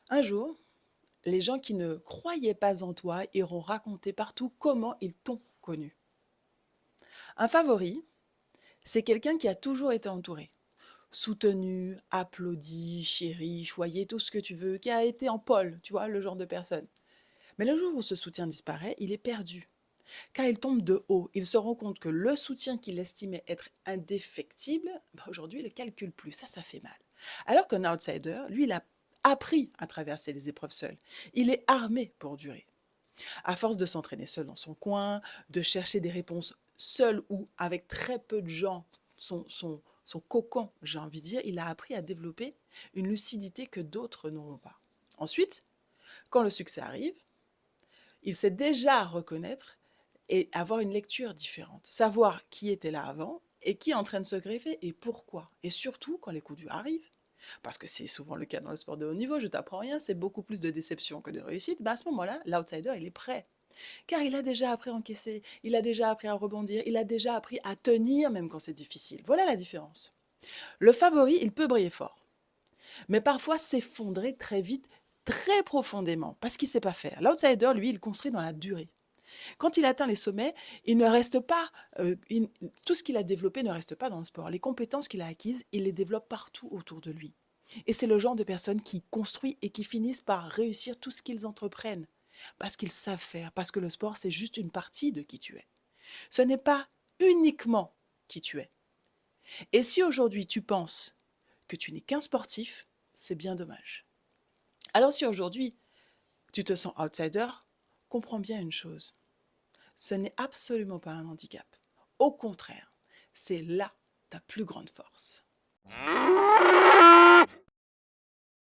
Un jour, les gens qui ne croyaient pas en toi iront raconter partout comment ils t'ont connu. Un favori, c'est quelqu'un qui a toujours été entouré, soutenu, applaudi, chéri, choyé, tout ce que tu veux, qui a été en pôle, tu vois, le genre de personne. Mais le jour où ce soutien disparaît, il est perdu, car il tombe de haut. Il se rend compte que le soutien qu'il estimait être indéfectible, aujourd'hui, il ne le calcule plus. Ça fait mal. Alors qu'un outsider, lui, il a appris à traverser les épreuves seul. Il est armé pour durer. À force de s'entraîner seul dans son coin, de chercher des réponses seul ou avec très peu de gens, son cocon, j'ai envie de dire, il a appris à développer une lucidité que d'autres n'auront pas. Ensuite, quand le succès arrive, il sait déjà reconnaître et avoir une lecture différente, savoir qui était là avant et qui est en train de se greffer et pourquoi. Et surtout quand les coups durs arrivent, parce que c'est souvent le cas dans le sport de haut niveau, je t'apprends rien, c'est beaucoup plus de déception que de réussite, à ce moment-là, l'outsider, il est prêt. Car il a déjà appris à encaisser, il a déjà appris à rebondir, il a déjà appris à tenir même quand c'est difficile. Voilà la différence. Le favori, il peut briller fort, mais parfois s'effondrer très vite, très profondément, parce qu'il ne sait pas faire. L'outsider, lui, il construit dans la durée. Quand il atteint les sommets, il ne reste pas, tout ce qu'il a développé ne reste pas dans le sport. Les compétences qu'il a acquises, il les développe partout autour de lui. Et c'est le genre de personnes qui construisent et qui finissent par réussir tout ce qu'ils entreprennent. Parce qu'ils savent faire, parce que le sport, c'est juste une partie de qui tu es. Ce n'est pas uniquement qui tu es. Et si aujourd'hui tu penses que tu n'es qu'un sportif, c'est bien dommage. Alors si aujourd'hui tu te sens outsider, comprends bien une chose. Ce n'est absolument pas un handicap. Au contraire, c'est là ta plus grande force.